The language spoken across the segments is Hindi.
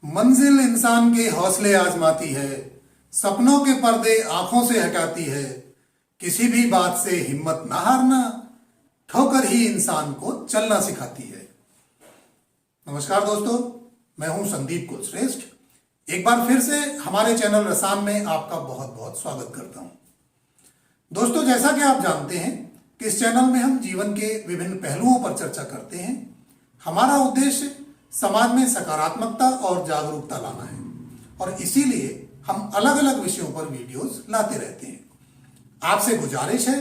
मंजिल इंसान के हौसले आजमाती है, सपनों के पर्दे आंखों से हटाती है। किसी भी बात से हिम्मत ना हारना, ठोकर ही इंसान को चलना सिखाती है। नमस्कार दोस्तों, मैं हूं संदीप कुलश्रेष्ठ। एक बार फिर से हमारे चैनल रसान में आपका बहुत बहुत स्वागत करता हूं। दोस्तों, जैसा कि आप जानते हैं कि इस चैनल में हम जीवन के विभिन्न पहलुओं पर चर्चा करते हैं। हमारा उद्देश्य समाज में सकारात्मकता और जागरूकता लाना है और इसीलिए हम अलग अलग विषयों पर वीडियोस लाते रहते हैं। आपसे गुजारिश है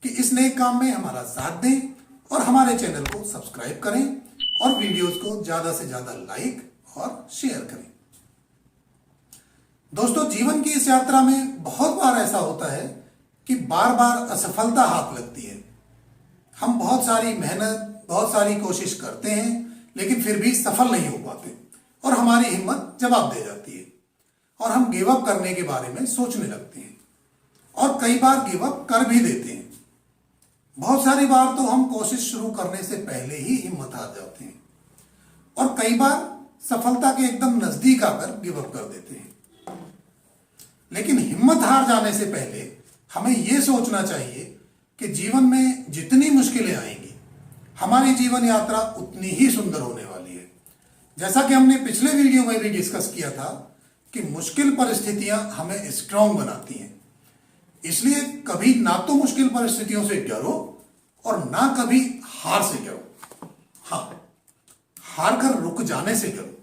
कि इस नए काम में हमारा साथ दें और हमारे चैनल को सब्सक्राइब करें और वीडियोस को ज्यादा से ज्यादा लाइक और शेयर करें। दोस्तों, जीवन की इस यात्रा में बहुत बार ऐसा होता है कि बार बार असफलता हाथ लगती है। हम बहुत सारी मेहनत, बहुत सारी कोशिश करते हैं, लेकिन फिर भी सफल नहीं हो पाते और हमारी हिम्मत जवाब दे जाती है और हम गिव अप करने के बारे में सोचने लगते हैं और कई बार गिव अप कर भी देते हैं। बहुत सारी बार तो हम कोशिश शुरू करने से पहले ही हिम्मत हार जाते हैं और कई बार सफलता के एकदम नजदीक आकर गिव अप कर देते हैं। लेकिन हिम्मत हार जाने से पहले हमें यह सोचना चाहिए कि जीवन में जितनी मुश्किलें आएंगी, हमारी जीवन यात्रा उतनी ही सुंदर होने वाली है। जैसा कि हमने पिछले वीडियो में भी डिस्कस किया था कि मुश्किल परिस्थितियां हमें स्ट्रांग बनाती हैं। इसलिए कभी ना तो मुश्किल परिस्थितियों से डरो और ना कभी हार से डरो। हाँ, हार कर रुक जाने से डरो,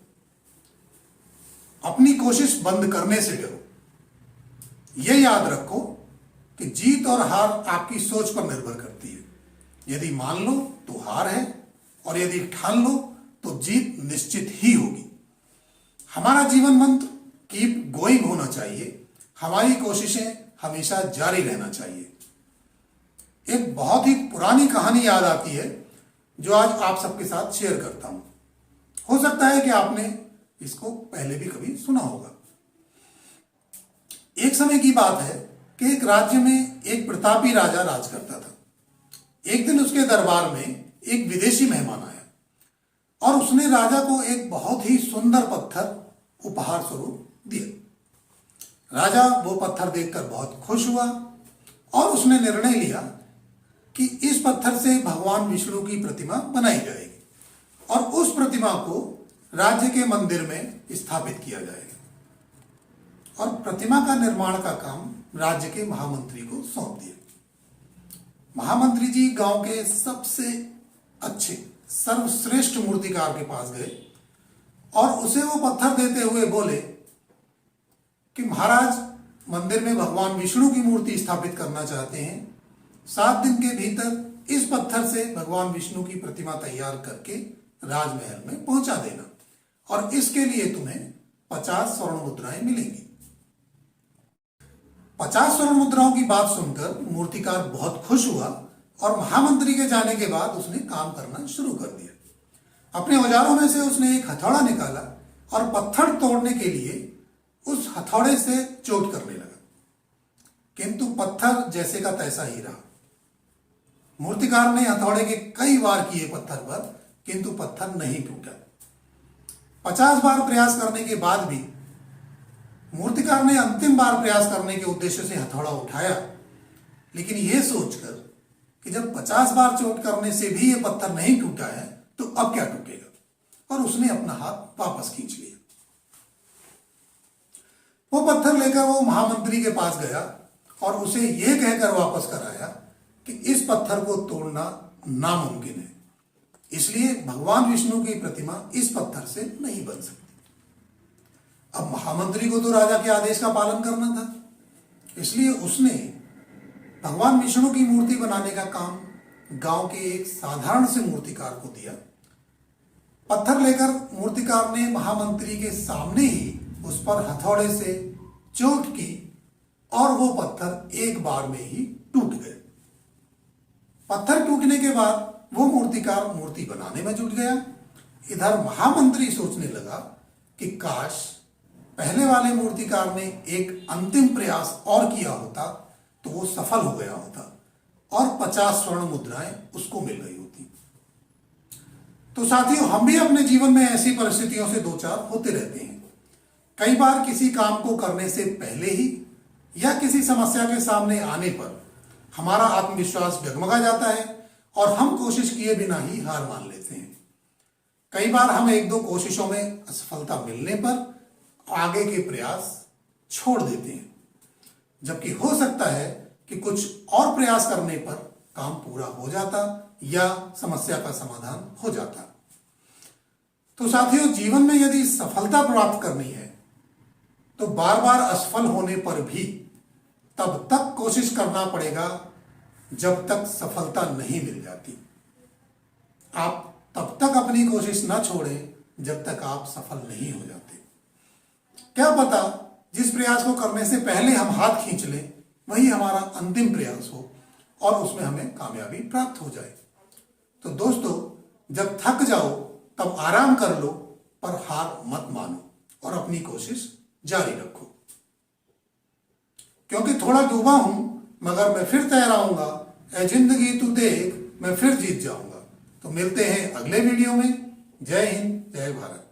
अपनी कोशिश बंद करने से डरो। यह याद रखो कि जीत और हार आपकी सोच पर निर्भर करती है। यदि मान लो तो हार है और यदि ठान लो तो जीत निश्चित ही होगी। हमारा जीवन मंत्र कीप गोइंग होना चाहिए। हमारी कोशिशें हमेशा जारी रहना चाहिए। एक बहुत ही पुरानी कहानी याद आती है जो आज आप सबके साथ शेयर करता हूं। हो सकता है कि आपने इसको पहले भी कभी सुना होगा। एक समय की बात है कि एक राज्य में एक प्रतापी राजा राज करता था। एक दिन उसके दरबार में एक विदेशी मेहमान आया और उसने राजा को एक बहुत ही सुंदर पत्थर उपहार स्वरूप दिया। राजा वो पत्थर देखकर बहुत खुश हुआ और उसने निर्णय लिया कि इस पत्थर से भगवान विष्णु की प्रतिमा बनाई जाएगी और उस प्रतिमा को राज्य के मंदिर में स्थापित किया जाएगा और प्रतिमा का निर्माण का काम राज्य के महामंत्री को सौंप दिया। महामंत्री जी गांव के सबसे अच्छे सर्वश्रेष्ठ मूर्तिकार के पास गए और उसे वो पत्थर देते हुए बोले कि महाराज, मंदिर में भगवान विष्णु की मूर्ति स्थापित करना चाहते हैं। 7 दिन के भीतर इस पत्थर से भगवान विष्णु की प्रतिमा तैयार करके राजमहल में पहुंचा देना और इसके लिए तुम्हें 50 स्वर्ण मुद्राएं मिलेंगी। 50 स्वर्ण मुद्राओं की बात सुनकर मूर्तिकार बहुत खुश हुआ और महामंत्री के जाने के बाद उसने काम करना शुरू कर दिया। अपने औजारों में से उसने एक हथौड़ा निकाला और पत्थर तोड़ने के लिए उस हथौड़े से चोट करने लगा, किंतु पत्थर जैसे का तैसा ही रहा। मूर्तिकार ने हथौड़े के कई वार किए पत्थर पर, किंतु पत्थर नहीं टूटा। 50 बार प्रयास करने के बाद भी मूर्तिकार ने अंतिम बार प्रयास करने के उद्देश्य से हथौड़ा उठाया, लेकिन यह सोचकर कि जब 50 बार चोट करने से भी यह पत्थर नहीं टूटा है तो अब क्या टूटेगा, और उसने अपना हाथ वापस खींच लिया। वो पत्थर लेकर वो महामंत्री के पास गया और उसे यह कहकर वापस कराया कि इस पत्थर को तोड़ना नामुमकिन है, इसलिए भगवान विष्णु की प्रतिमा इस पत्थर से नहीं बन सकती। अब महामंत्री को तो राजा के आदेश का पालन करना था, इसलिए उसने भगवान विष्णु की मूर्ति बनाने का काम गांव के एक साधारण से मूर्तिकार को दिया। पत्थर लेकर मूर्तिकार ने महामंत्री के सामने ही उस पर हथौड़े से चोट की और वो पत्थर एक बार में ही टूट गए। पत्थर टूटने के बाद वो मूर्तिकार मूर्ति बनाने में जुट गया। इधर महामंत्री सोचने लगा कि काश पहले वाले मूर्तिकार ने एक अंतिम प्रयास और किया होता तो वो सफल हो गया होता और 50 स्वर्ण मुद्राएं उसको मिल गई होती। तो साथियों, हम भी अपने जीवन में ऐसी परिस्थितियों से दो चार होते रहते हैं कई बार किसी काम को करने से पहले ही या किसी समस्या के सामने आने पर हमारा आत्मविश्वास डगमगा जाता है और हम कोशिश किए बिना ही हार मान लेते हैं। कई बार हम एक दो कोशिशों में असफलता मिलने पर आगे के प्रयास छोड़ देते हैं, जबकि हो सकता है कि कुछ और प्रयास करने पर काम पूरा हो जाता या समस्या का समाधान हो जाता। तो साथियों, जीवन में यदि सफलता प्राप्त करनी है तो बार बार असफल होने पर भी तब तक कोशिश करना पड़ेगा जब तक सफलता नहीं मिल जाती। आप तब तक अपनी कोशिश ना छोड़ें जब तक आप सफल नहीं हो जाते। क्या पता जिस प्रयास को करने से पहले हम हाथ खींच लें वही हमारा अंतिम प्रयास हो और उसमें हमें कामयाबी प्राप्त हो जाए। तो दोस्तों, जब थक जाओ तब आराम कर लो, पर हार मत मानो और अपनी कोशिश जारी रखो। क्योंकि थोड़ा डूबा हूं मगर मैं फिर तैराऊंगा, ऐ जिंदगी तू देख मैं फिर जीत जाऊंगा। तो मिलते हैं अगले वीडियो में। जय हिंद, जय भारत।